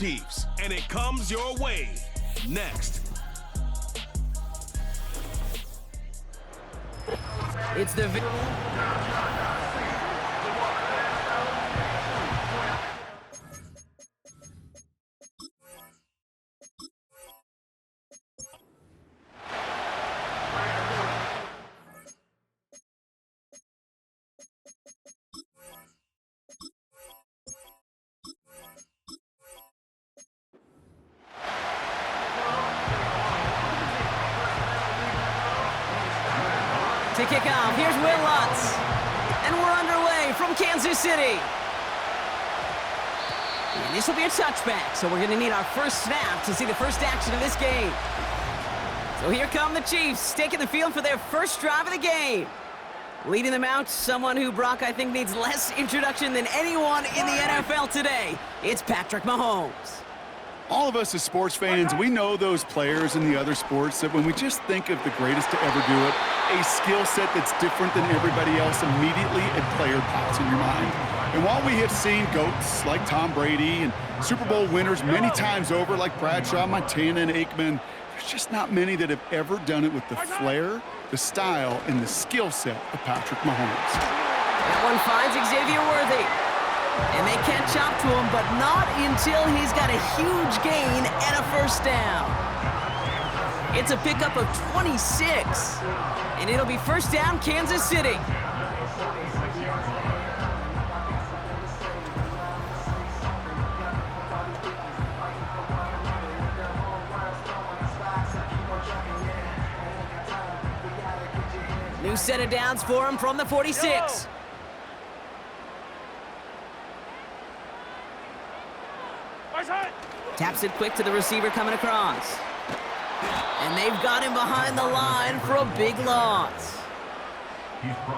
Chiefs, and it comes your way. Next. It's the... To kick off, here's Will Lutz. And we're underway from Kansas City. And this will be a touchback, so we're going to need our first snap to see the first action of this game. So here come the Chiefs, taking the field for their first drive of the game. Leading them out, someone who, Brock, I think needs less introduction than anyone in the NFL today. It's Patrick Mahomes. All of us as sports fans, we know those players in the other sports that when we just think of the greatest to ever do it, a skill set that's different than everybody else, immediately a player pops in your mind. And while we have seen GOATs like Tom Brady and Super Bowl winners many times over like Bradshaw, Montana, and Aikman, there's just not many that have ever done it with the flair, the style, and the skill set of Patrick Mahomes. That one finds Xavier Worthy. And they catch up to him, but not until he's got a huge gain and a first down. It's a pickup of 26. And it'll be first down, Kansas City. New set of downs for him from the 46. Taps it quick to the receiver coming across. And they've got him behind the line for a big loss.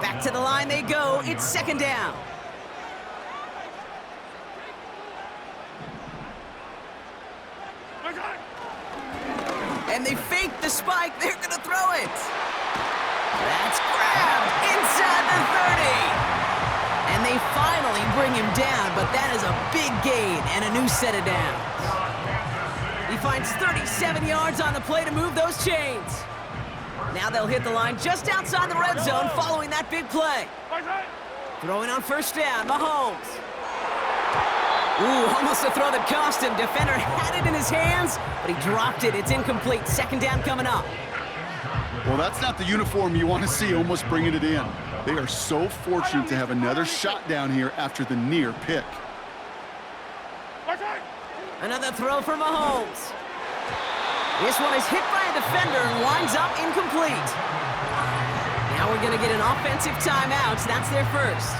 Back to the line they go. It's second down. And they fake the spike. They're going to throw it. That's grabbed inside the 30. And they finally bring him down, but that is a big gain and a new set of downs. He finds 37 yards on the play to move those chains. Now they'll hit the line just outside the red zone following that big play. Throwing on first down, Mahomes. Ooh, almost a throw that cost him. Defender had it in his hands, but he dropped it. It's incomplete. Second down coming up. Well, that's not the uniform you want to see almost bringing it in. They are so fortunate to have another shot down here after the near pick. Another throw for Mahomes. This one is hit by a defender and winds up incomplete. Now we're going to get an offensive timeout. That's their first.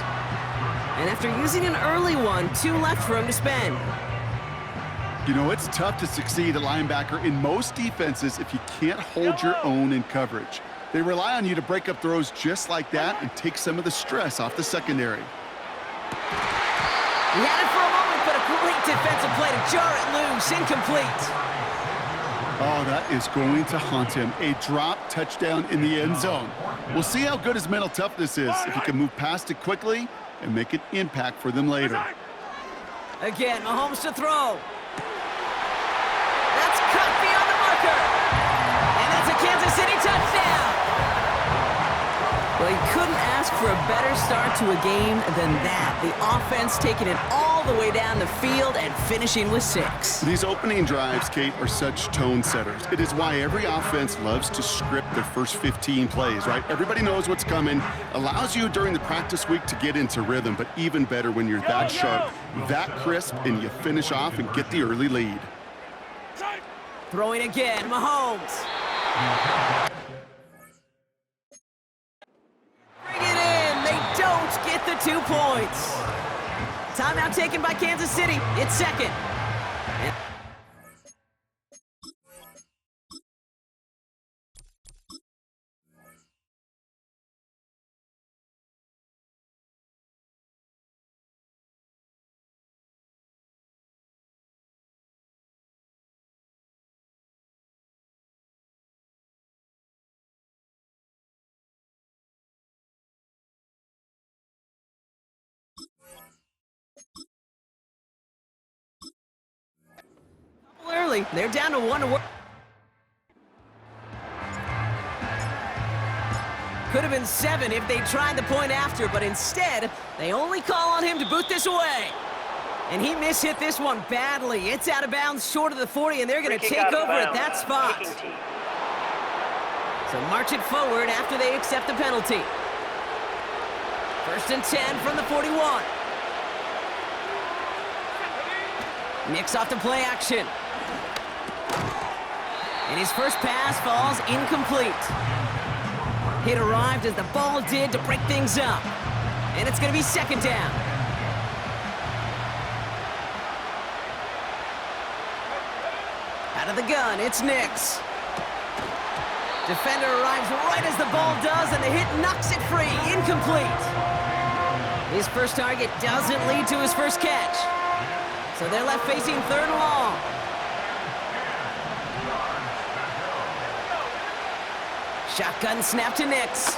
And after using an early one, 2 left for him to spend. You know, it's tough to succeed at linebacker in most defenses if you can't hold your own in coverage. They rely on you to break up throws just like that and take some of the stress off the secondary. He had it for a moment, but a great defensive play to jar it loose. Incomplete. Oh, that is going to haunt him. A drop touchdown in the end zone. We'll see how good his mental toughness is if he can move past it quickly and make an impact for them later. Again, Mahomes to throw. That's cut beyond the marker. And that's a Kansas City touchdown. Well, he couldn't ask for a better start to a game than that. The offense taking it all the way down the field and finishing with 6. These opening drives, Kate, are such tone setters. It is why every offense loves to script their first 15 plays, right? Everybody knows what's coming. Allows you during the practice week to get into rhythm, but even better when you're that sharp, that crisp, and you finish off and get the early lead. Throwing again, Mahomes. Bring it in. They don't get the 2 points. Timeout taken by Kansas City. It's second. early. They're down to 1 to work. Could have been 7 if they tried the point after, but instead, they only call on him to boot this away. And he mishit this one badly. It's out of bounds short of the 40, and they're going to take over at that spot. So march it forward after they accept the penalty. 1st and 10 from the 41. Mix off the play action. And his first pass falls incomplete. Hit arrived as the ball did to break things up. And it's going to be 2nd down. Out of the gun, it's Nix. Defender arrives right as the ball does, and the hit knocks it free. Incomplete. His first target doesn't lead to his first catch. So they're left facing 3rd and long. Shotgun snap to Nix.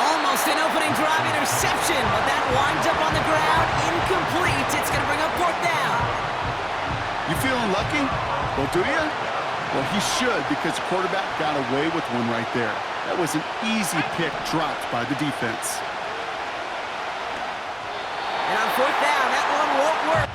Almost an opening drive interception, but that winds up on the ground. Incomplete. It's going to bring up 4th down. You feeling lucky? Well, do you? Well, he should, because the quarterback got away with one right there. That was an easy pick dropped by the defense. And on 4th down, that one won't work.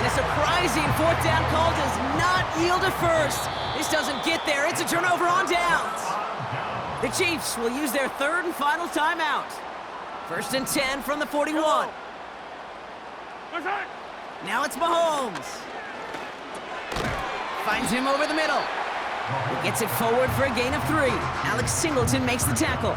And a surprising 4th down call does not yield a first. This doesn't get there. It's a turnover on downs. The Chiefs will use their 3rd and final timeout. 1st and 10 from the 41. Now it's Mahomes. Finds him over the middle. He gets it forward for a gain of 3. Alex Singleton makes the tackle.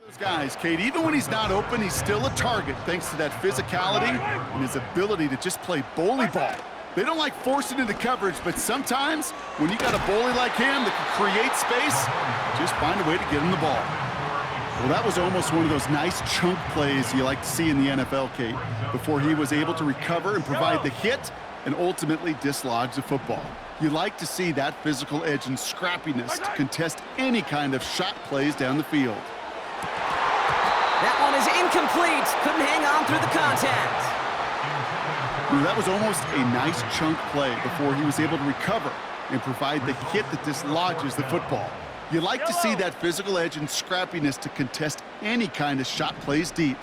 Those guys, Kate, even when he's not open, he's still a target thanks to that physicality and his ability to just play bully ball. They don't like forcing into coverage, but sometimes when you got a bully like him that can create space, just find a way to get him the ball. Well, that was almost one of those nice chunk plays you like to see in the NFL, Kate, before he was able to recover and provide the hit and ultimately dislodge the football. You like to see that physical edge and scrappiness to contest any kind of shot plays down the field. That one is incomplete. Couldn't hang on through the contact. That was almost a nice chunk play before he was able to recover and provide the hit that dislodges the football. You like to see that physical edge and scrappiness to contest any kind of shot plays deep.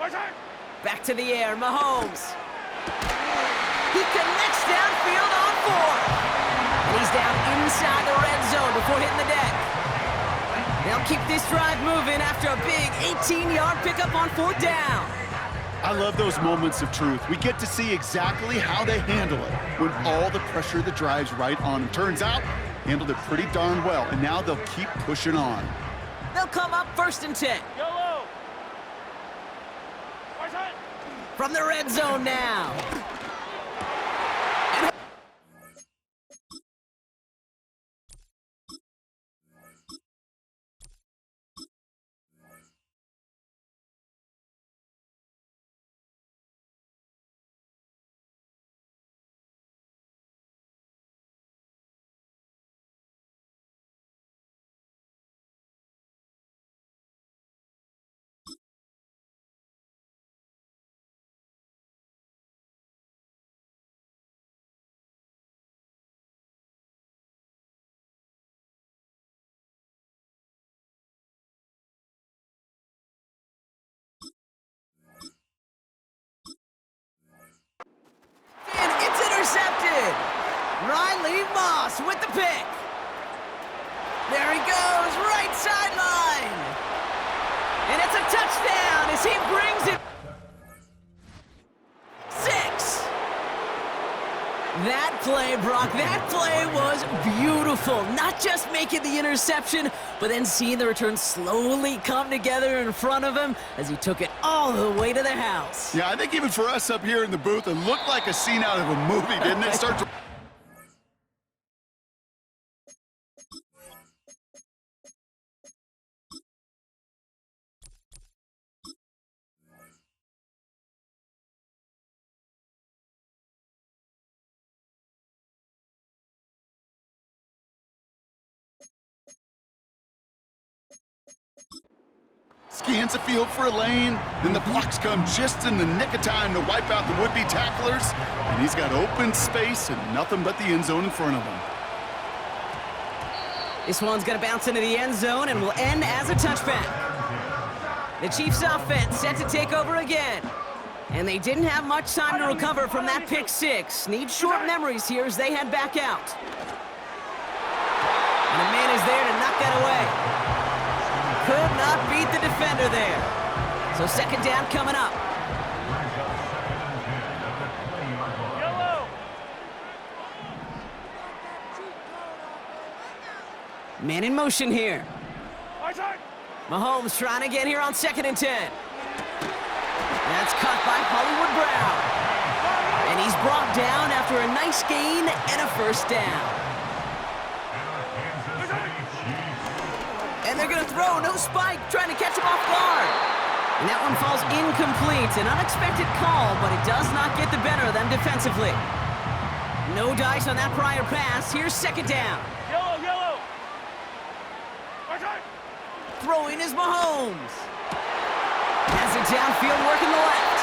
Back to the air, Mahomes. He connects downfield on 4th. And he's down inside the red zone before hitting the deck. They'll keep this drive moving after a big 18-yard pickup on 4th down. I love those moments of truth. We get to see exactly how they handle it when all the pressure that drives right on them. Turns out, handled it pretty darn well, and now they'll keep pushing on. They'll come up 1st and 10. From the red zone now. That play, Brock, that play was beautiful. Not just making the interception, but then seeing the return slowly come together in front of him as he took it all the way to the house. Yeah, I think even for us up here in the booth, it looked like a scene out of a movie, didn't it? Start to... Scans the field for a lane, then the blocks come just in the nick of time to wipe out the would-be tacklers, and he's got open space and nothing but the end zone in front of him. This one's going to bounce into the end zone and will end as a touchback. The Chiefs offense set to take over again. And they didn't have much time to recover from that pick six. Need short memories here as they head back out. And a man is there to knock that away. Could not beat the defender there. So second down coming up. Man in motion here. Mahomes trying to get here on 2nd and 10. That's caught by Hollywood Brown. And he's brought down after a nice gain and a first down. And they're going to throw, no spike, trying to catch him off guard. And that one falls incomplete. An unexpected call, but it does not get the better of them defensively. No dice on that prior pass. Here's second down. Yellow. Throwing is Mahomes. Has it downfield, working the left.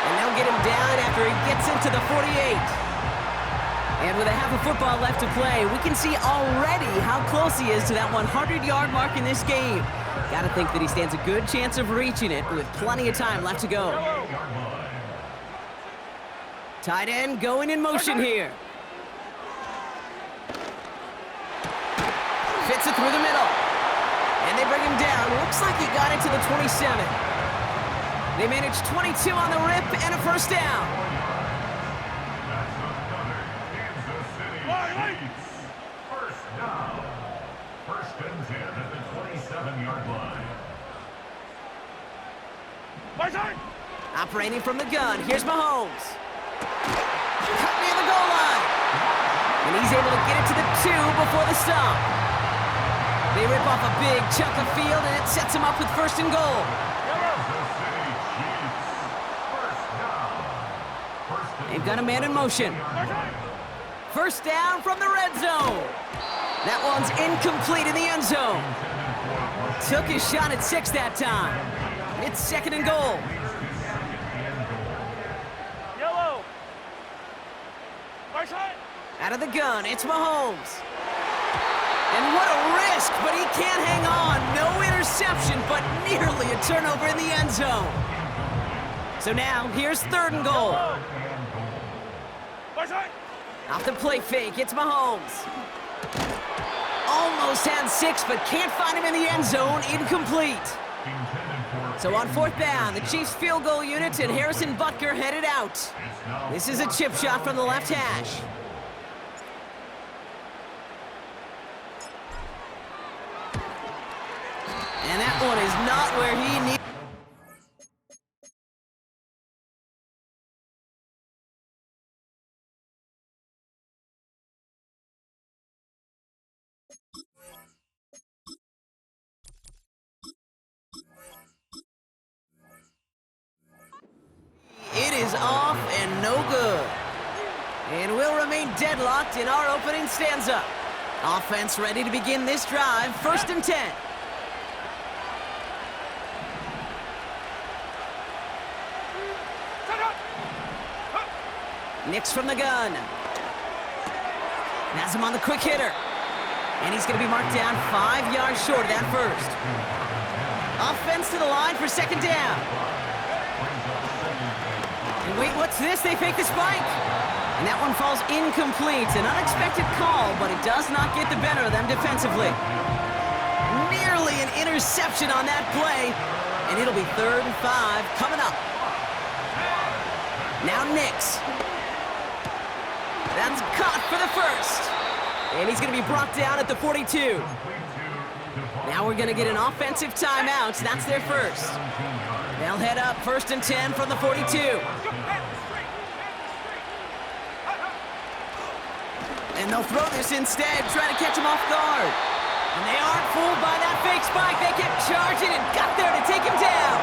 And they'll get him down after he gets into the 48. And with a half a football left to play, we can see already how close he is to that 100-yard mark in this game. Gotta think that he stands a good chance of reaching it with plenty of time left to go. Tight end going in motion here. Fits it through the middle. And they bring him down. Looks like he got it to the 27. They managed 22 on the rip and a first down. First down. First and 10 at the 27-yard line. Operating from the gun. Here's Mahomes. Cut near the goal line. And he's able to get it to the 2 before the stop. They rip off a big chunk of field, and it sets him up with first and goal. They've got a man in motion. First down from the red zone. That one's incomplete in the end zone. Took his shot at 6 that time. It's second and goal. Yellow. Out of the gun, it's Mahomes. And what a risk, but he can't hang on. No interception, but nearly a turnover in the end zone. So now, here's third and goal. Off the play fake, it's Mahomes. Almost had 6, but can't find him in the end zone. Incomplete. So on fourth down, the Chiefs field goal unit and Harrison Butker headed out. This is a chip shot from the left hash. And that one is not where he needs. It is off and no good. And we'll remain deadlocked in our opening stanza. Offense ready to begin this drive, first and 10. Nix from the gun. Has him on the quick hitter. And he's going to be marked down 5 yards short of that first. Offense to the line for second down. And wait, what's this? They fake the spike. And that one falls incomplete. An unexpected call, but it does not get the better of them defensively. Nearly an interception on that play. And it'll be 3rd and 5 coming up. Now Nix. That's caught for the first. And he's going to be brought down at the 42. Now we're going to get an offensive timeout. That's their first. They'll head up 1st and 10 from the 42. And they'll throw this instead, trying to catch him off guard. And they aren't fooled by that fake spike. They kept charging and got there to take him down.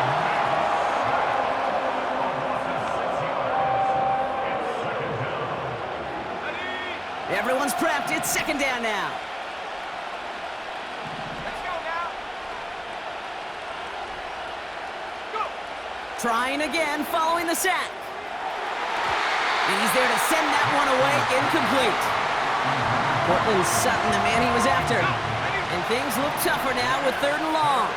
Everyone's prepped. It's 2nd down now. Trying again, following the sack. And he's there to send that one away, incomplete. Portland Sutton, the man he was after. And things look tougher now with 3rd and long.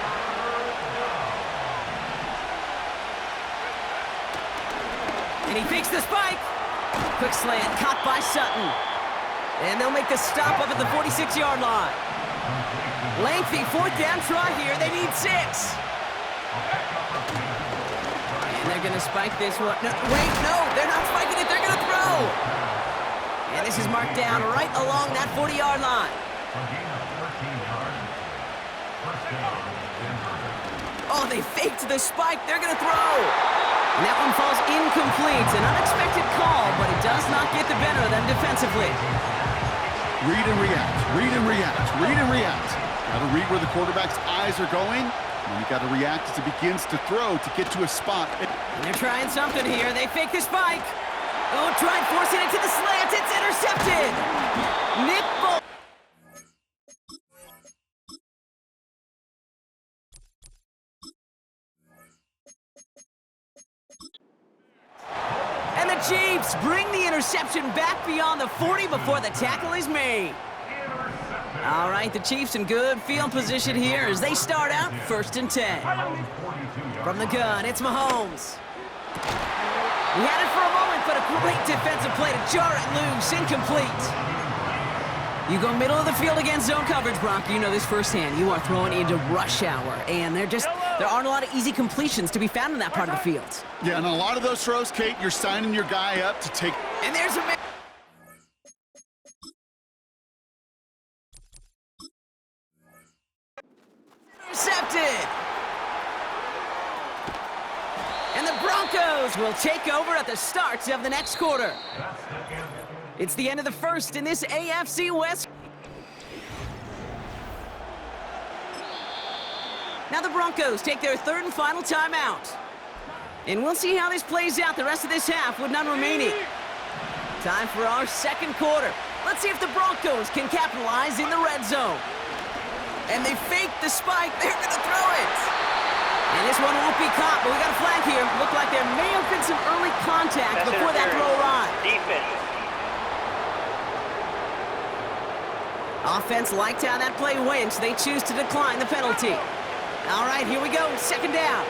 And he fakes the spike. Quick slant, caught by Sutton. And they'll make the stop up at the 46-yard line. Lengthy 4th down try here. They need 6. They're going to spike this one. No, wait, no, they're not spiking it. They're going to throw. And this is marked down right along that 40-yard line. Oh, they faked the spike. They're going to throw. And that one falls incomplete. An unexpected call, but it does not get the better of them defensively. Read and react, read and react, read and react. Got to read where the quarterback's eyes are going. And you got to react as it begins to throw to get to a spot. And they're trying something here. They fake the spike. Oh, tried forcing it to the slant. It's intercepted. Nick Bolton. And the Chiefs bring the interception back beyond the 40 before the tackle is made. All right, the Chiefs in good field position here as they start out 1st and 10. From the gun, it's Mahomes. He had it for a moment, but a great defensive play to jar it loose, incomplete. You go middle of the field against zone coverage, Brock. You know this firsthand. You are throwing into rush hour, and there aren't a lot of easy completions to be found in that part of the field. Yeah, and a lot of those throws, Kate, you're signing your guy up to take. And there's a man. Intercepted. And the Broncos will take over at the start of the next quarter. It's the end of the first in this AFC West. Now the Broncos take their 3rd and final timeout. And we'll see how this plays out the rest of this half with none remaining. Time for our 2nd quarter. Let's see if the Broncos can capitalize in the red zone. And they fake the spike. They're going to throw it. And this one won't be caught, but we got a flag here. Looked like there may have been some early contact before that throw arrived. Defense. Offense liked how that play went, so they choose to decline the penalty. All right, here we go. 2nd down.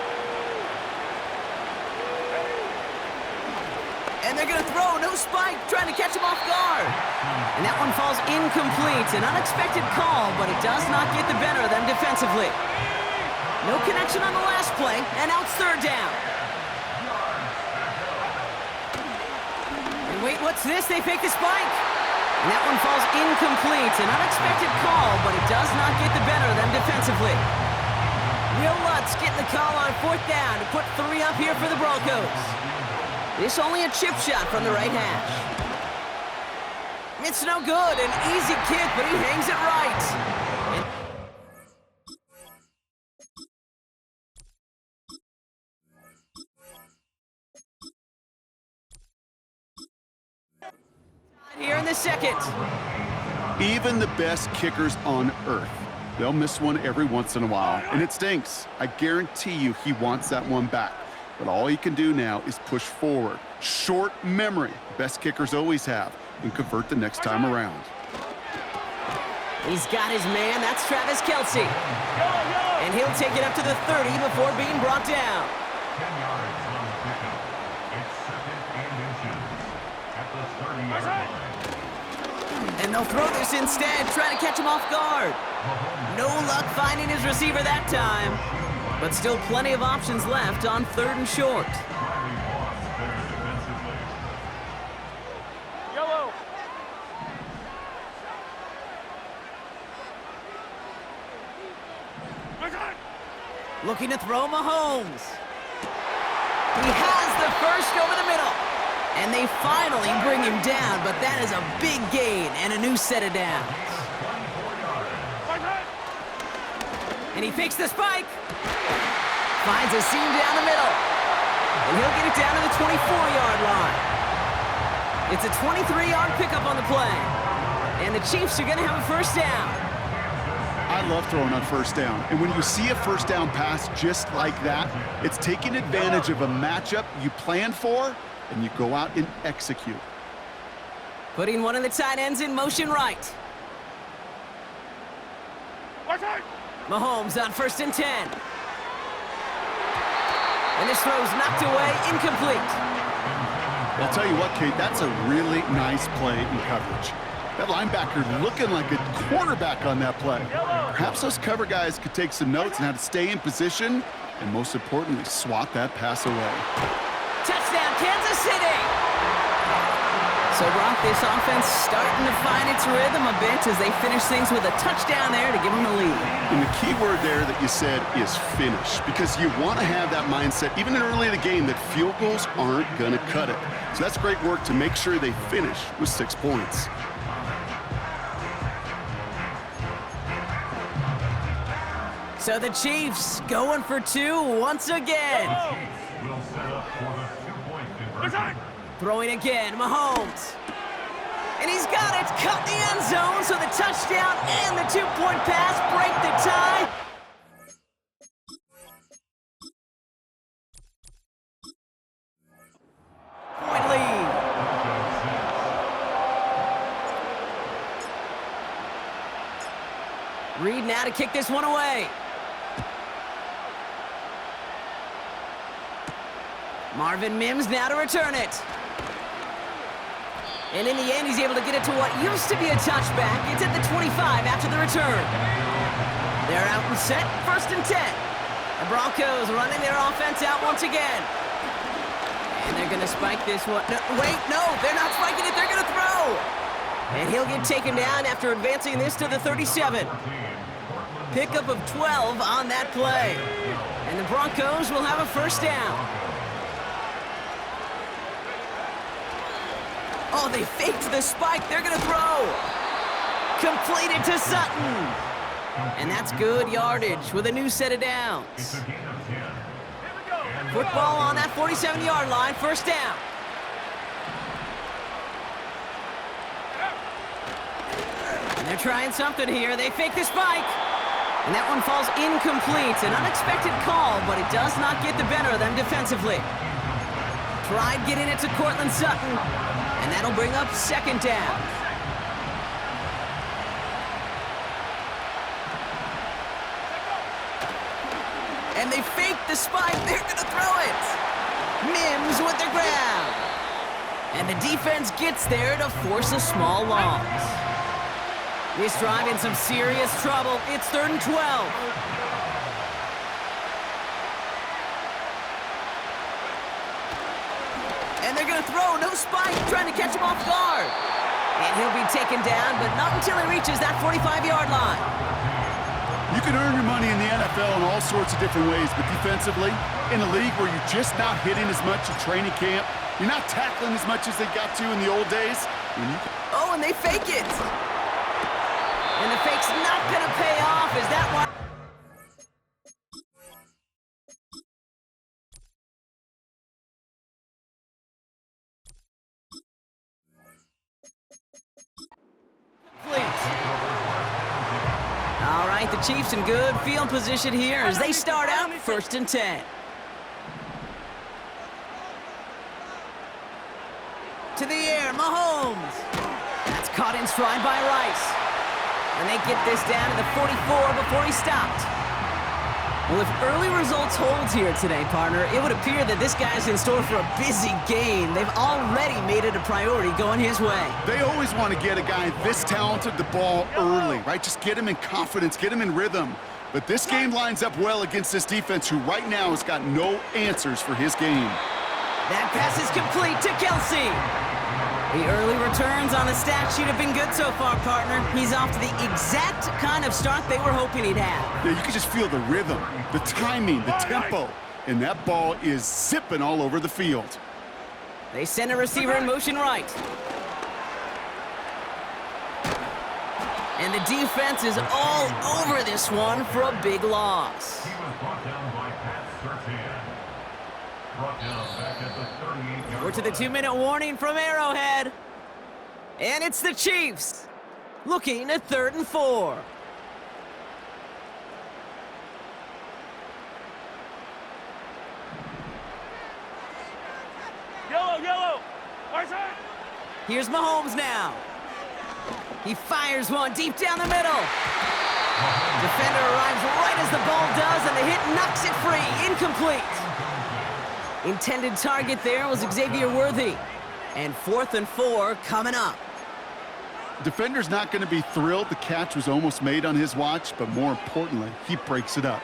And they're going to throw. No spike. Trying to catch him off guard. And that one falls incomplete. An unexpected call, but it does not get the better of them defensively. No connection on the last play, and now it's 3rd down. And wait, what's this? They fake the spike. And that one falls incomplete. An unexpected call, but it does not get the better of them defensively. Will Lutz getting the call on 4th down to put 3 up here for the Broncos. This only a chip shot from the right hash. It's no good. An easy kick, but he hangs it right. Here in the 2nd. Even the best kickers on earth, they'll miss one every once in a while, and it stinks. I guarantee you he wants that one back. But all he can do now is push forward. Short memory, best kickers always have, and convert the next time around. He's got his man. That's Travis Kelce. And he'll take it up to the 30 before being brought down. 10 yards on the pickup. It's 2nd and inches at the 30-yard line. And they'll throw this instead, trying to catch him off guard. No luck finding his receiver that time. But still plenty of options left on 3rd and short. Yellow. Looking to throw Mahomes. He has the first over the middle. And they finally bring him down, but that is a big gain and a new set of downs. And he fakes the spike. Finds a seam down the middle. And he'll get it down to the 24-yard line. It's a 23-yard pickup on the play. And the Chiefs are going to have a first down. I love throwing on first down. And when you see a first down pass just like that, it's taking advantage of a matchup you planned for, and you go out and execute. Putting one of the tight ends in motion right. Mahomes on 1st and 10. And this throw's knocked away, incomplete. I'll tell you what, Kate, that's a really nice play in coverage. That linebacker looking like a quarterback on that play. Perhaps those cover guys could take some notes on how to stay in position and, most importantly, swat that pass away. Touchdown, Kansas City! So, Brock, this offense starting to find its rhythm a bit as they finish things with a touchdown there to give them the lead. And the key word there that you said is finish, because you want to have that mindset, even in early in the game, that field goals aren't going to cut it. So that's great work to make sure they finish with 6 points. So the Chiefs going for 2 once again. Will set up for the 2-point conversion. Throwing again, Mahomes. And he's got it, cut the end zone, so the touchdown and the 2-point pass break the tie. Point lead. Reed now to kick this one away. Marvin Mims now to return it. And in the end, he's able to get it to what used to be a touchback. It's at the 25 after the return. They're out and set, 1st and 10. The Broncos running their offense out once again. And they're going to spike this one. No, wait, no, they're not spiking it. They're going to throw. And he'll get taken down after advancing this to the 37. Pickup of 12 on that play. And the Broncos will have a first down. Oh, they faked the spike. They're going to throw. Completed to Sutton. And that's good yardage with a new set of downs. Football on that 47-yard line. First down. And they're trying something here. They fake the spike. And that one falls incomplete. An unexpected call, but it does not get the better of them defensively. Tried getting it to Cortland Sutton. And that'll bring up 2nd down. And they fake the spike. They're going to throw it. Mims with the grab. And the defense gets there to force a small loss. This drive in some serious trouble. It's 3rd and 12. And they're going to throw, no spike, trying to catch him off guard. And he'll be taken down, but not until he reaches that 45-yard line. You can earn your money in the NFL in all sorts of different ways, but defensively, in a league where you're just not hitting as much at training camp, you're not tackling as much as they got to in the old days. Oh, and they fake it. And the fake's not going to pay off. Is that why? All right, the Chiefs in good field position here as they start out 1st and 10. To the air, Mahomes. That's caught in stride by Rice. And they get this down to the 44 before he stopped. Well, if early results hold here today, partner, it would appear that this guy's in store for a busy game. They've already made it a priority going his way. They always want to get a guy this talented the ball early, right? Just get him in confidence, get him in rhythm. But this game lines up well against this defense who right now has got no answers for his game. That pass is complete to Kelsey. The early returns on the stat sheet have been good so far, partner. He's off to the exact kind of start they were hoping he'd have. Yeah, you can just feel the rhythm, the timing, the tempo, and that ball is zipping all over the field. They send a receiver in motion right. And the defense is all over this one for a big loss. He was brought down by Pat Surtain. Brought down back at the 38-yard We're to the 2-minute warning from Arrowhead. And it's the Chiefs looking at 3rd and 4. Yellow. Right side. Here's Mahomes now. He fires one deep down the middle. Defender arrives right as the ball does, and the hit knocks it free. Incomplete. Intended target there was Xavier Worthy. And 4th and 4 coming up. Defender's not going to be thrilled the catch was almost made on his watch, but more importantly, he breaks it up.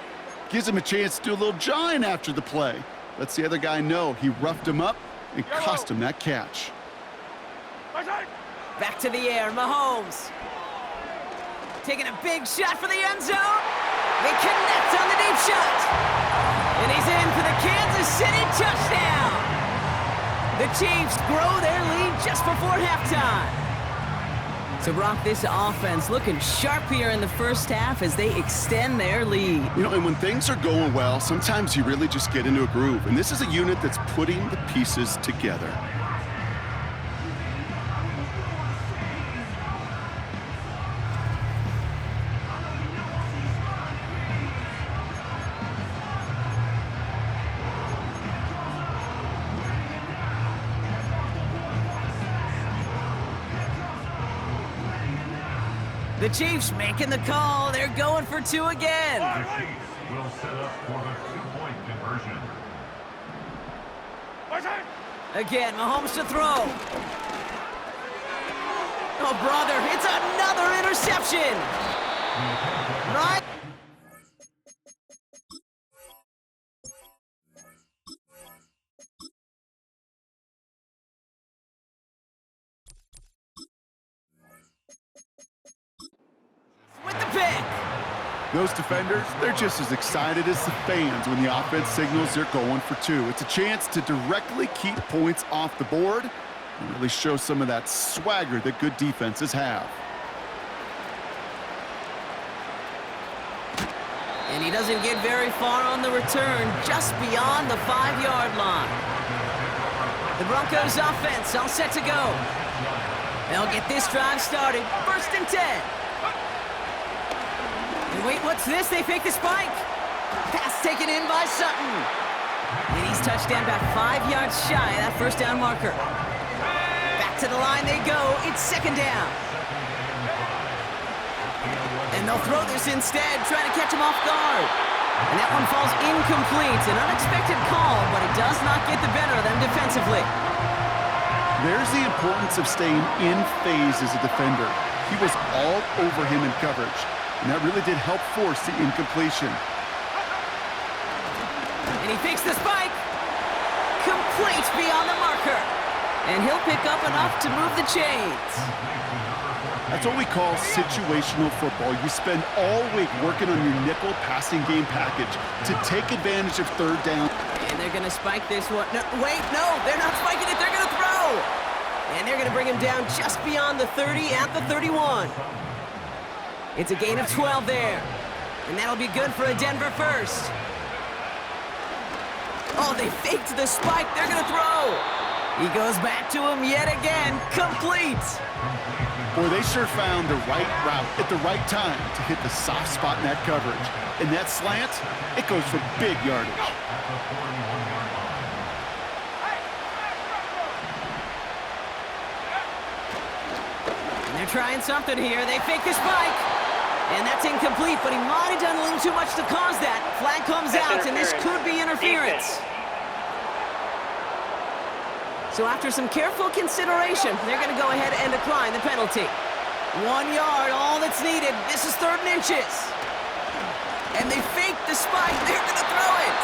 Gives him a chance to do a little jawing after the play. Lets the other guy know he roughed him up and cost him that catch. Right side. Back to the air, Mahomes. Taking a big shot for the end zone. They connect on the deep shot. And he's in for the Kansas City touchdown. The Chiefs grow their lead just before halftime. So, Brock, this offense looking sharp here in the first half as they extend their lead. You know, and when things are going well, sometimes you really just get into a groove. And this is a unit that's putting the pieces together. The Chiefs making the call. They're going for 2 again. The Chiefs will set up for the 2-point conversion. Right side. Again, Mahomes to throw. Oh, brother, it's another interception. Right? With the pick. Those defenders, they're just as excited as the fans when the offense signals they're going for 2. It's a chance to directly keep points off the board and really show some of that swagger that good defenses have. And he doesn't get very far on the return, just beyond the 5-yard line. The Broncos offense all set to go. They'll get this drive started. 1st and 10. And wait, what's this? They fake the spike. Pass taken in by Sutton. And he's touched down about 5 yards shy of that 1st down marker. Back to the line they go. It's 2nd down. And they'll throw this instead, trying to catch him off guard. And that one falls incomplete. An unexpected call, but it does not get the better of them defensively. There's the importance of staying in phase as a defender. He was all over him in coverage, and that really did help force the incompletion. And he fakes the spike. Complete beyond the marker. And he'll pick up enough to move the chains. That's what we call situational football. You spend all week working on your nickel passing game package to take advantage of 3rd down. And they're going to spike this one. No, wait, no, they're not spiking it. They're going to throw. And they're going to bring him down just beyond the 30 at the 31. It's a gain of 12 there. And that'll be good for a Denver 1st. Oh, they faked the spike. They're going to throw. He goes back to him yet again. Complete. Boy, they sure found the right route at the right time to hit the soft spot in that coverage. And that slant, it goes for big yardage. And they're trying something here. They fake the spike. And that's incomplete, but he might have done a little too much to cause that. Flag comes out, and this could be interference. So after some careful consideration, they're going to go ahead and decline the penalty. 1 yard, all that's needed. This is 3rd and inches. And they fake the spike. They're going to throw it.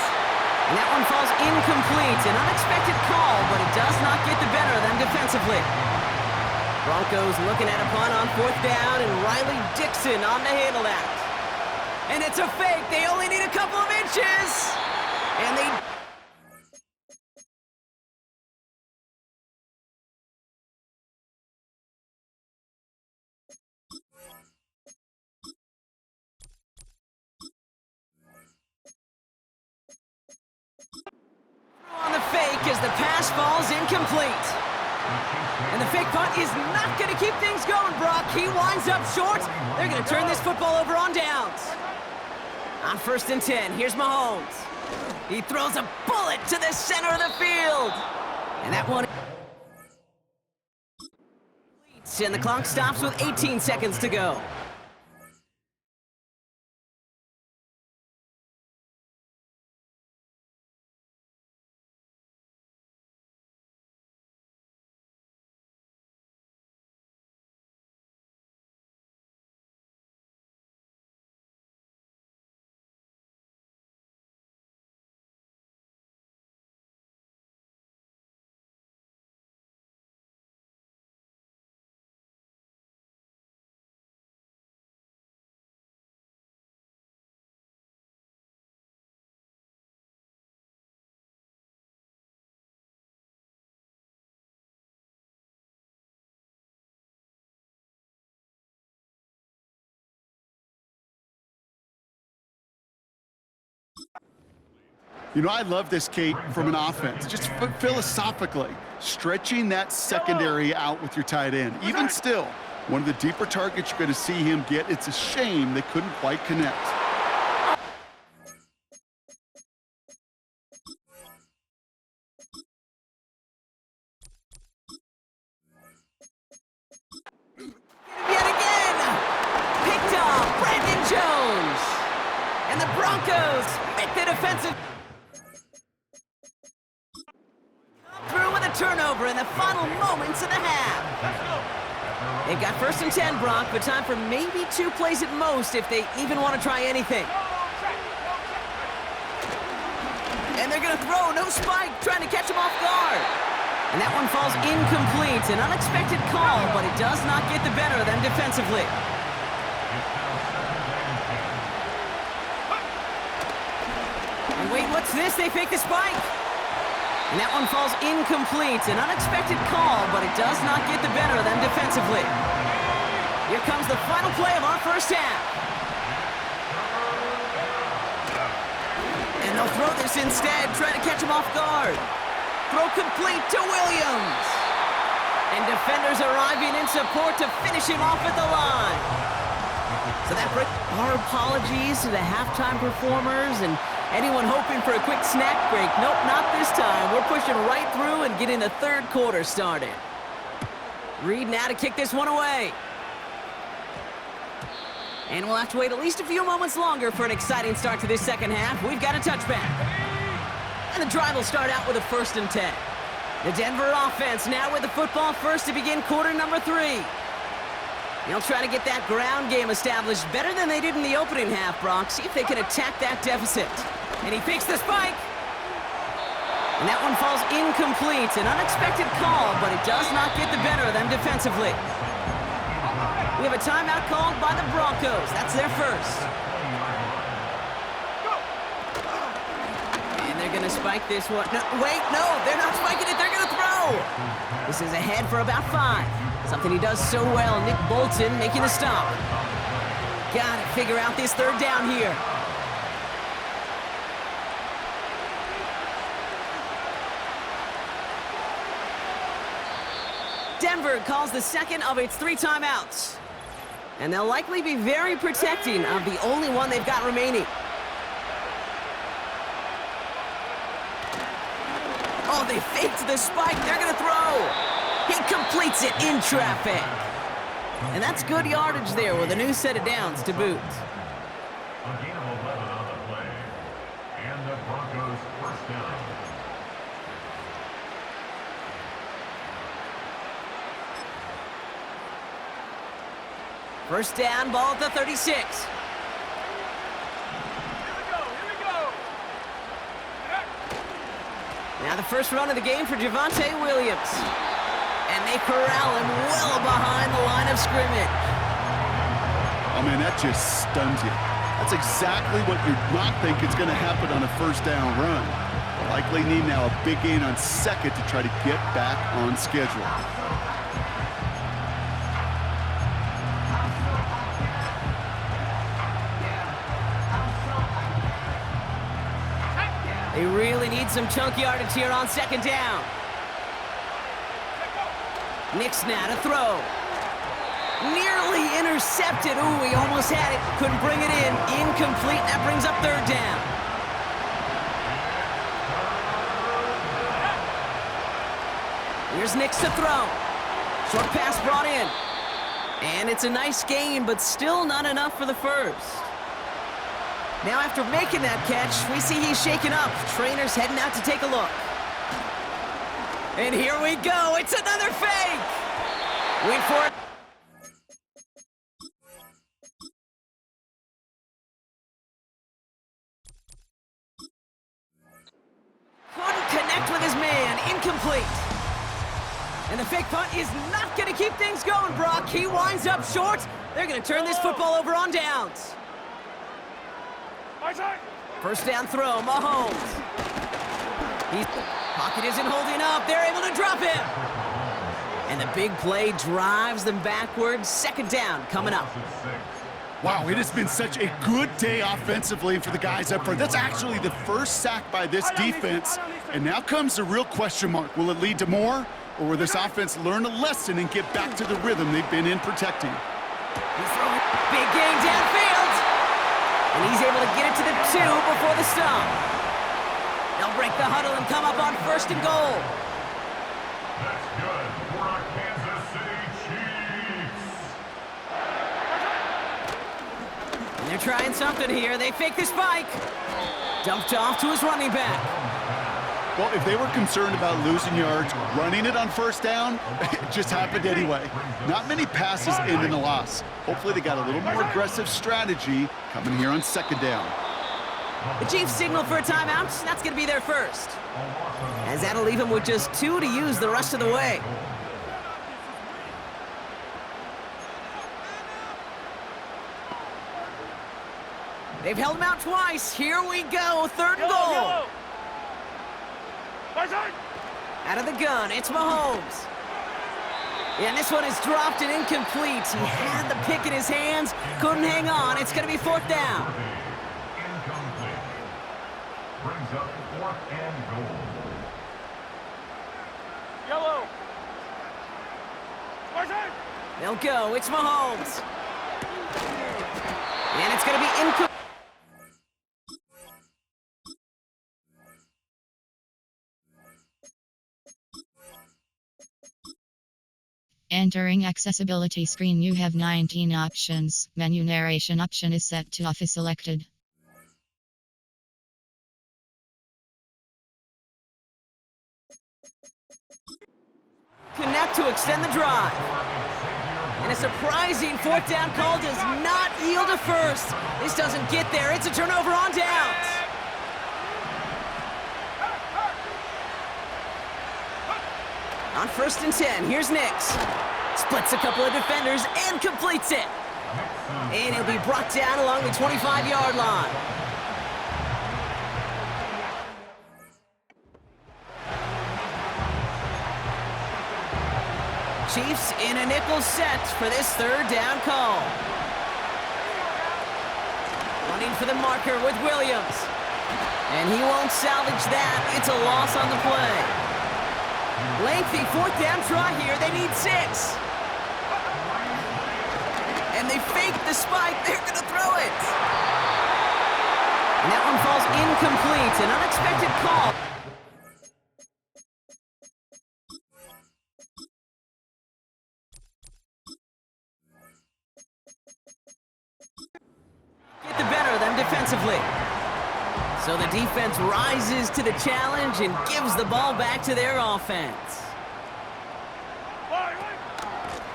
And that one falls incomplete. An unexpected call, but it does not get the better of them defensively. Broncos looking at a punt on 4th down, and Riley Dixon on to handle that. And it's a fake. They only need a couple of inches. And they... on the fake as the pass falls incomplete. And the fake punt is not going to keep things going, Brock. He winds up short. They're going to turn this football over on downs. On 1st and 10, here's Mahomes. He throws a bullet to the center of the field. And that one... And the clock stops with 18 seconds to go. You know, I love this, Kate, from an offense. Just philosophically, stretching that secondary out with your tight end. Even still, one of the deeper targets you're going to see him get. It's a shame they couldn't quite connect. Yet again, picked off Brandon Jones. And the Broncos make the defensive... through with a turnover in the final moments of the half. They've got 1st and 10, Brock, but time for maybe 2 plays at most if they even want to try anything. And they're going to throw, no spike, trying to catch him off guard. And that one falls incomplete, an unexpected call, but it does not get the better of them defensively. And wait, what's this? They fake the spike. And that one falls incomplete. An unexpected call, but it does not get the better of them defensively. Here comes the final play of our 1st half. And they'll throw this instead, try to catch him off guard. Throw complete to Williams. And defenders arriving in support to finish him off at the line. So that breaks our apologies to the halftime performers and anyone hoping for a quick snack break. Nope, not this time. We're pushing right through and getting the 3rd quarter started. Reed now to kick this one away. And we'll have to wait at least a few moments longer for an exciting start to this 2nd half. We've got a touchback. And the drive will start out with a 1st and 10. The Denver offense now with the football first to begin quarter number 3. They'll try to get that ground game established better than they did in the opening half, Brock. See if they can attack that deficit. And he fakes the spike. And that one falls incomplete. An unexpected call, but it does not get the better of them defensively. We have a timeout called by the Broncos. That's their first. And they're going to spike this one. No, wait, no, they're not spiking it. They're going to throw. This is ahead for about 5. Something he does so well. Nick Bolton making the stop. Got to figure out this 3rd down here. Denver calls the 2nd of its 3 timeouts. And they'll likely be very protecting of the only one they've got remaining. Oh, they faked the spike. They're going to throw. He completes it in traffic. And that's good yardage there with a new set of downs to boot. A gain of 11 on the play. And the Broncos 1st down. First down, ball at the 36. Now the first run of the game for Javonte Williams. And they corral him well behind the line of scrimmage. Oh, man, that just stuns you. That's exactly what you're not thinking is going to happen on a first down run. Likely need now a big gain on second to try to get back on schedule. They really need some chunk yardage here on second down. Nix now to throw. Nearly intercepted. Ooh, he almost had it. Couldn't bring it in. Incomplete. That brings up third down. Here's Nix to throw. Short pass brought in. And it's a nice gain, but still not enough for the first. Now after making that catch, we see he's shaken up. Trainer's heading out to take a look. And here we go. It's another fake. Wait for it. Couldn't connect with his man. Incomplete. And the fake punt is not going to keep things going, Brock. He winds up short. They're going to turn this football over on downs. First down throw, Mahomes. Pocket isn't holding up. They're able to drop him. And the big play drives them backwards. Second down coming up. Wow, it has been such a good day offensively for the guys up front. That's actually the first sack by this defense. And now comes the real question mark. Will it lead to more? Or will this offense learn a lesson and get back to the rhythm they've been in protecting? He's throwing big gain downfield. And he's able to get it to the 2 before the stop. They'll break the huddle and come up on first and goal. That's good for our Kansas City Chiefs. And they're trying something here. They fake the spike. Dumped off to his running back. Well, if they were concerned about losing yards, running it on first down, it just happened anyway. Not many passes end in a loss. Hopefully they got a little more aggressive strategy coming here on second down. The Chiefs signal for a timeout. That's going to be their first. As that'll leave him with just 2 to use the rest of the way. They've held him out twice. Here we go. Third and goal. Out of the gun, it's Mahomes. And this one is dropped and incomplete. He had the pick in his hands, couldn't hang on. It's going to be fourth down. Incomplete. Brings up fourth and goal. Yellow. They'll go, it's Mahomes. And it's going to be incomplete. Entering accessibility screen, you have 19 options. Menu narration option is set to off is selected. Connect to extend the drive. And a surprising fourth down call does not yield a first. This doesn't get there. It's a turnover on downs. On first and 10, here's Nix. Splits a couple of defenders and completes it. And he'll be brought down along the 25-yard line. Chiefs in a nickel set for this third down call. Running for the marker with Williams. And he won't salvage that. It's a loss on the play. Lengthy fourth down try here. They need 6. And they fake the spike. They're going to throw it. And that one falls incomplete. An unexpected call. Get the better of them defensively. So the defense rises to the challenge and gives the ball back to their offense.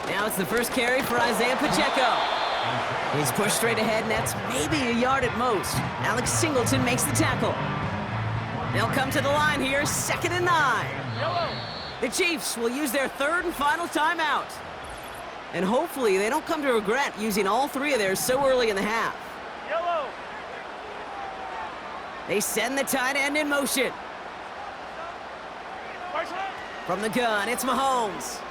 Now it's the first carry for Isaiah Pacheco. He's pushed straight ahead, and that's maybe a yard at most. Alex Singleton makes the tackle. They'll come to the line here, 2nd and 9. The Chiefs will use their 3rd and final timeout. And hopefully they don't come to regret using all 3 of theirs so early in the half. They send the tight end in motion. From the gun, it's Mahomes.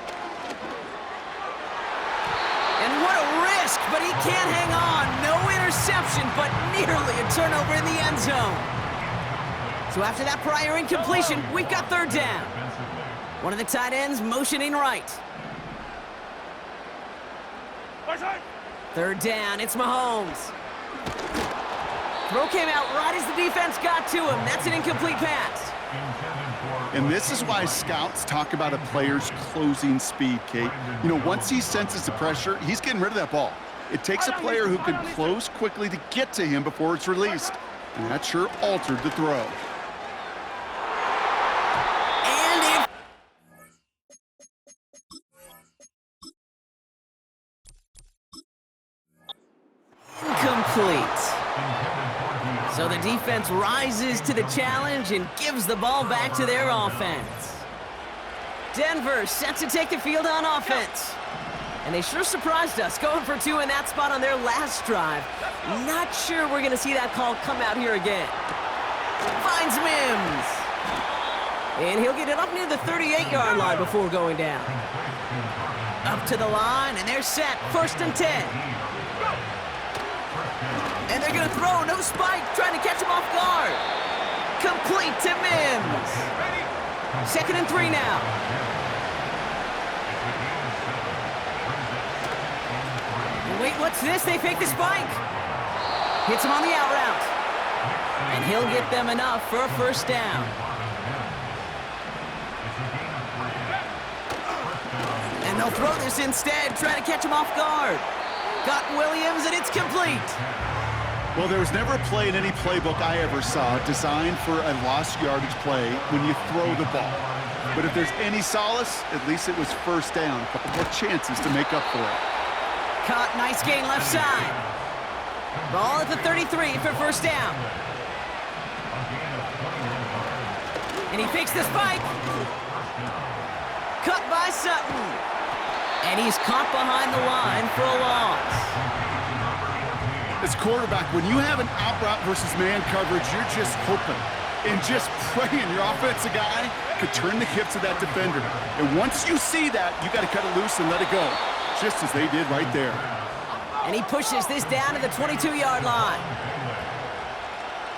And what a risk, but he can't hang on. No interception, but nearly a turnover in the end zone. So after that prior incompletion, we've got 3rd down. One of the tight ends motioning right. 3rd down, it's Mahomes. Throw came out right as the defense got to him. That's an incomplete pass. And this is why scouts talk about a player's closing speed, Kate. You know, once he senses the pressure, he's getting rid of that ball. It takes a player who can close quickly to get to him before it's released. And that sure altered the throw. And incomplete. So the defense rises to the challenge and gives the ball back to their offense. Denver set to take the field on offense. And they sure surprised us, going for 2 in that spot on their last drive. Not sure we're going to see that call come out here again. Finds Mims. And he'll get it up near the 38-yard line before going down. Up to the line, and they're set. 1st and 10. And they're going to throw, no spike, trying to catch him off guard. Complete to Mims. 2nd and 3 now. And wait, what's this? They fake the spike. Hits him on the out route. And he'll get them enough for a 1st down. And they'll throw this instead, trying to catch him off guard. Got Williams, and it's complete. Well, there was never a play in any playbook I ever saw designed for a lost yardage play when you throw the ball. But if there's any solace, at least it was 1st down. A couple more chances to make up for it. Caught, nice gain left side. Ball at the 33 for 1st down. And he fakes the spike. Cut by Sutton. And he's caught behind the line for a loss. As quarterback, when you have an out route versus man coverage, you're just hoping and just praying your offensive guy could turn the hips of that defender. And once you see that, you got to cut it loose and let it go, just as they did right there. And he pushes this down to the 22-yard line.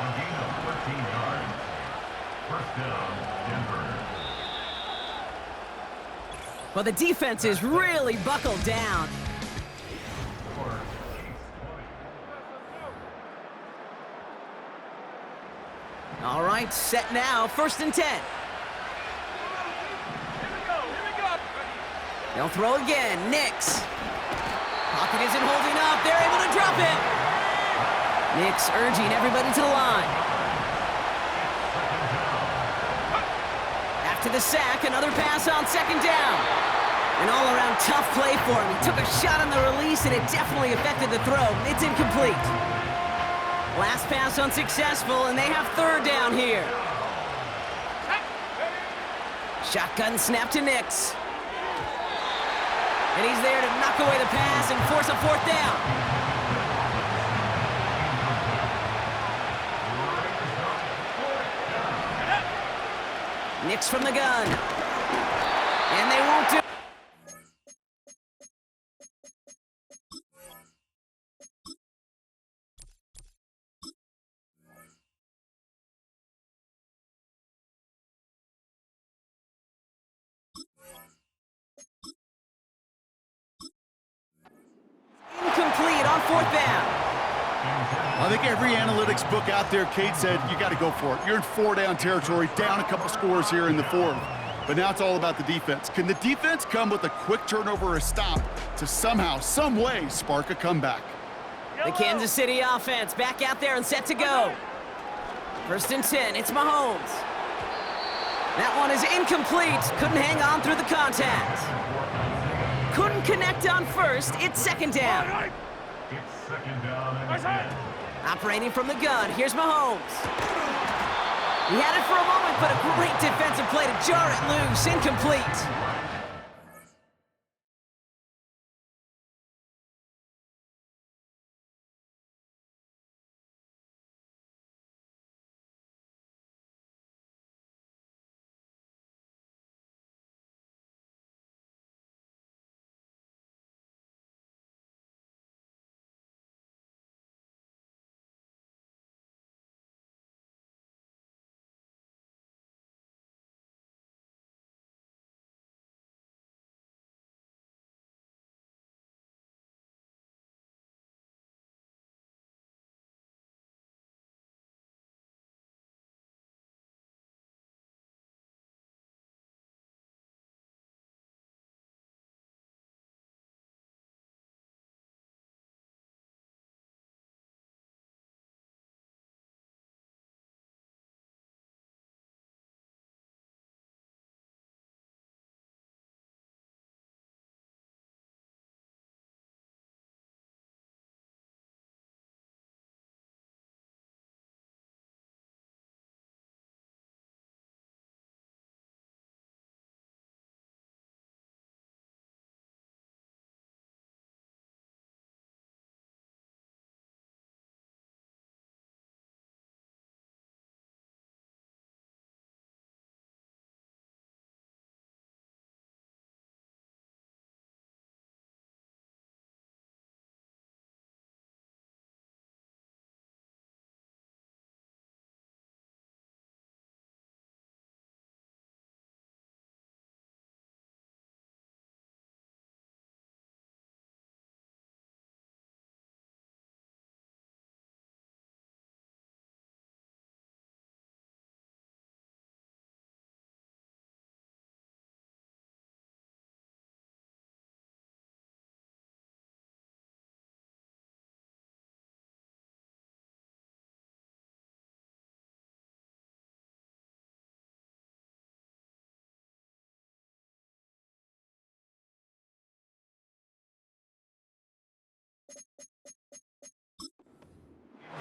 A gain of 14 yards. 1st down, Denver. Well, the defense is really buckled down. All right, set now, 1st and 10. They'll throw again, Nix. Pocket isn't holding up, they're able to drop it. Nix urging everybody to the line. After the sack, another pass on 2nd down. An all-around tough play for him. He took a shot on the release, and it definitely affected the throw. It's incomplete. Last pass unsuccessful, and they have 3rd down here. Shotgun snap to Nix. And he's there to knock away the pass and force a 4th down. Nix from the gun. And they won't do. Incomplete on 4th down. I think every analytics book out there, Kate, said you got to go for it. You're in 4-down territory, down a couple scores here in the 4th. But now it's all about the defense. Can the defense come with a quick turnover or a stop to somehow, some way, spark a comeback? The Kansas City offense back out there and set to go. 1st and 10, it's Mahomes. That one is incomplete. Couldn't hang on through the contact. Couldn't connect on 1st. It's 2nd down. It's 2nd down and 10. Operating from the gun. Here's Mahomes. He had it for a moment, but a great defensive play to jar it loose. Incomplete.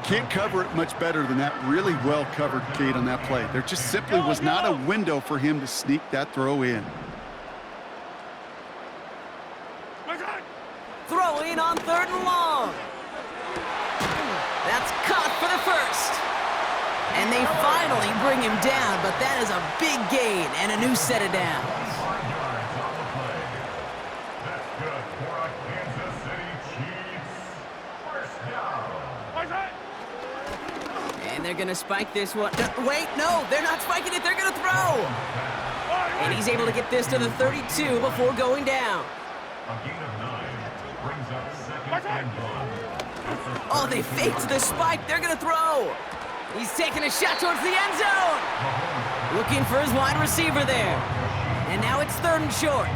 Can't cover it much better than that really well-covered gate on that play. There just simply was not a window for him to sneak that throw in. Throw in on 3rd and long. That's caught for the first. And they finally bring him down, but that is a big gain and a new set of downs. 5 yards on the play. That's good for a Kansas City Chiefs first down. And they're going to spike this one. Wait, no, they're not spiking it. They're going to throw. And he's able to get this to the 32 before going down. A gain of 9 brings up 2nd and 1. Oh, they faked the spike. They're going to throw. He's taking a shot towards the end zone. Looking for his wide receiver there. And now it's 3rd and short.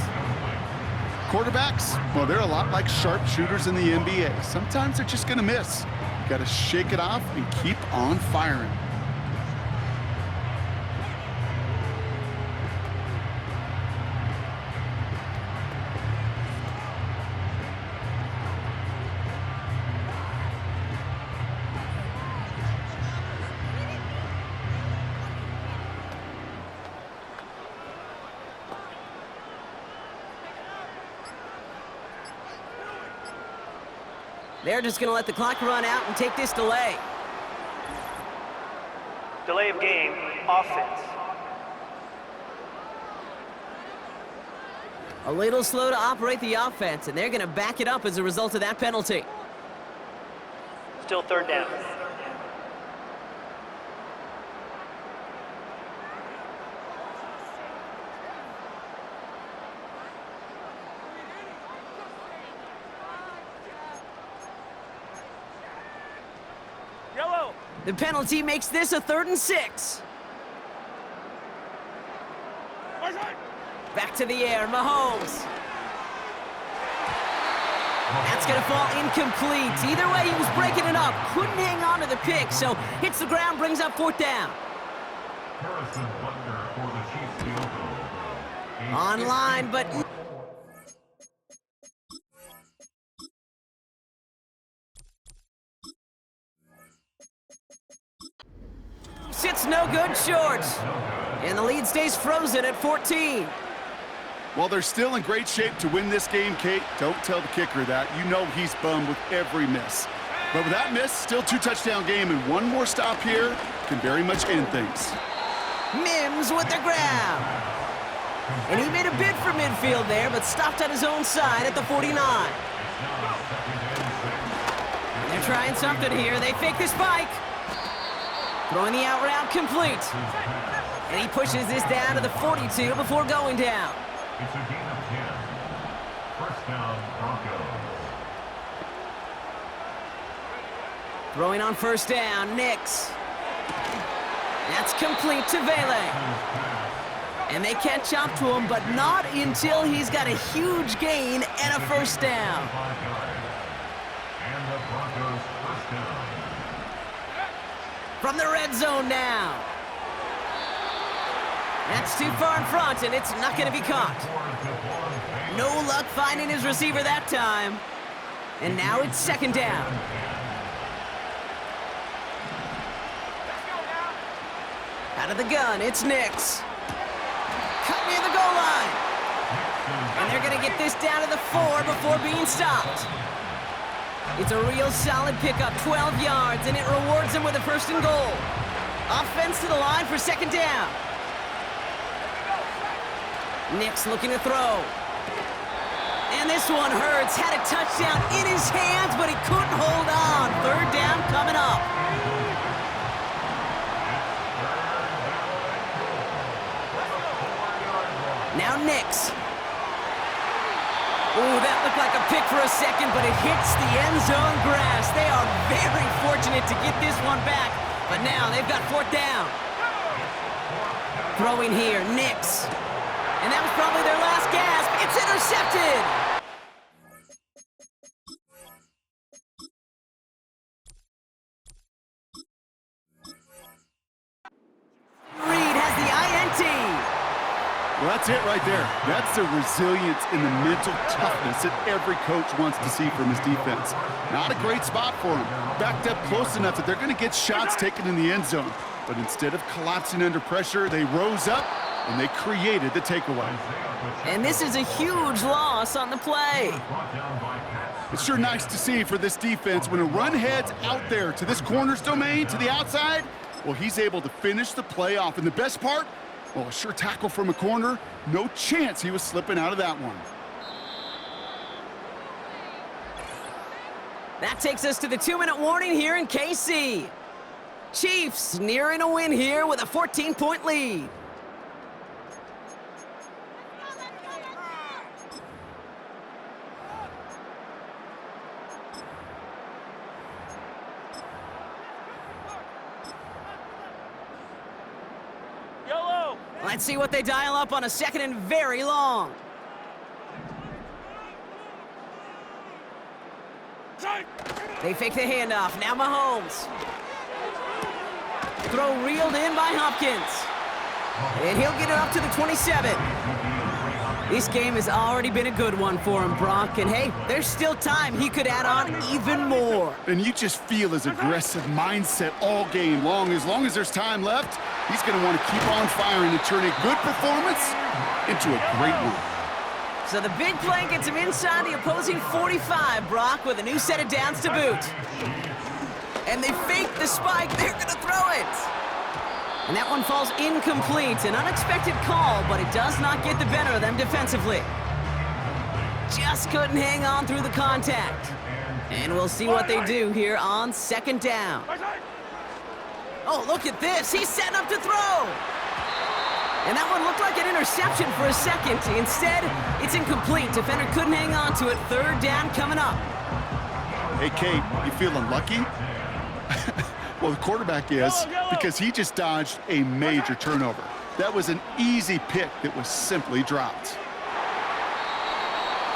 Quarterbacks, well, they're a lot like sharpshooters in the NBA. Sometimes they're just going to miss. You got to shake it off and keep on firing. They're just going to let the clock run out and take this delay. Delay of game, offense. A little slow to operate the offense, and they're going to back it up as a result of that penalty. Still 3rd down. The penalty makes this a 3rd and 6. Back to the air, Mahomes. That's going to fall incomplete. Either way, he was breaking it up. Couldn't hang on to the pick, so hits the ground, brings up 4th down. Harrison Butker for the Chiefs field goal. Online, but... It's no no good, short. And the lead stays frozen at 14. Well, they're still in great shape to win this game, Kate. Don't tell the kicker that. You know he's bummed with every miss. But with that miss, still 2-touchdown game, and one more stop here can very much end things. Mims with the grab. And he made a bid for midfield there, but stopped on his own side at the 49. And they're trying something here. They fake the spike. Throwing the out route complete. And he pushes this down to the 42 before going down. It's a gain of 10. First down, Broncos. Throwing on first down, Nix. That's complete to Vele. And they catch up to him, but not until he's got a huge gain and a first down. And the Broncos first down. From the red zone now. That's too far in front, and it's not going to be caught. No luck finding his receiver that time. And now it's second down. Out of the gun, it's Nix. Cut near the goal line. And they're going to get this down to the 4 before being stopped. It's a real solid pickup, 12 yards, and it rewards them with a first and goal. Offense to the line for second down. Nix looking to throw. And this one hurts. Had a touchdown in his hands, but he couldn't hold on. Third down coming up. Now Nix. Ooh, that looked like a pick for a second, but it hits the end zone grass. They are very fortunate to get this one back, but now they've got fourth down. Throwing here, Nix. And that was probably their last gasp. It's intercepted! Reed has the INT. Well, that's it right there. That's the resilience and the mental toughness that every coach wants to see from his defense. Not a great spot for him. Backed up close enough that they're going to get shots taken in the end zone. But instead of collapsing under pressure, they rose up and they created the takeaway. And this is a huge loss on the play. It's sure nice to see for this defense when a run heads out there to this corner's domain, to the outside, well, he's able to finish the play off. And the best part, well, a sure tackle from a corner. No chance he was slipping out of that one. That takes us to the 2-minute warning here in KC. Chiefs nearing a win here with a 14-point lead. Let's see what they dial up on a second and very long. They fake the handoff. Now Mahomes. Throw reeled in by Hopkins. And he'll get it up to the 27. This game has already been a good one for him, Brock. And hey, there's still time. He could add on even more. And you just feel his aggressive mindset all game long. As there's time left, he's going to want to keep on firing and turn a good performance into a great one. So the big play gets him inside the opposing 45, Brock, with a new set of downs to boot. And they fake the spike. They're going to throw it. And that one falls incomplete. An unexpected call, but it does not get the better of them defensively. Just couldn't hang on through the contact. And we'll see what they do here on second down. Oh, look at this. He's setting up to throw. And that one looked like an interception for a second. Instead, it's incomplete. Defender couldn't hang on to it. Third down coming up. Hey, Kate, you feeling lucky? Well, the quarterback is, because he just dodged a major turnover. That was an easy pick that was simply dropped.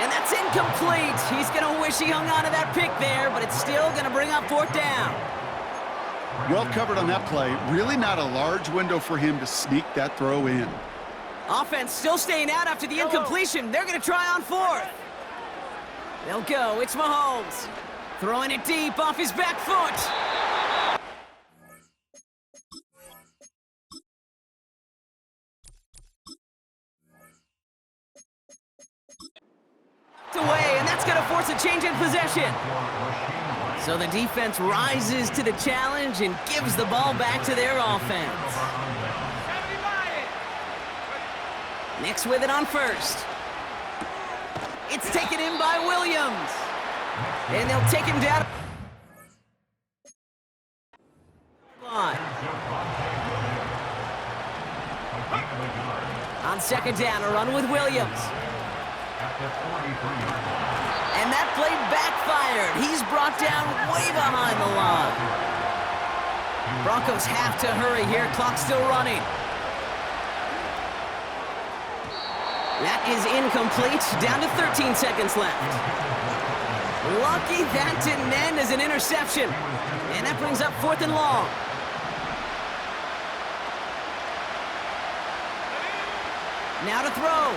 And that's incomplete. He's going to wish he hung on to that pick there, but it's still going to bring up fourth down. Well covered on that play. Really not a large window for him to sneak that throw in. Offense still staying out after the incompletion. They're going to try on fourth. They'll go. It's Mahomes. Throwing it deep off his back foot. That's going to force a change in possession. So the defense rises to the challenge and gives the ball back to their offense. Nix with it on first. It's taken in by Williams. And they'll take him down. On second down, a run with Williams. And that play backfired. He's brought down way behind the line. Broncos have to hurry here. Clock's still running. That is incomplete. Down to 13 seconds left. Lucky that didn't end as an interception. And that brings up 4th and long. Now to throw.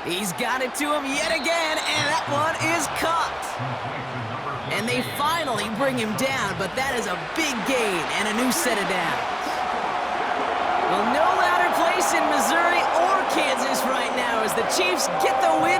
He's got it to him yet again, and that one is caught. And they finally bring him down, but that is a big gain and a new set of downs. Well, no louder place in Missouri or Kansas right now as the Chiefs get the win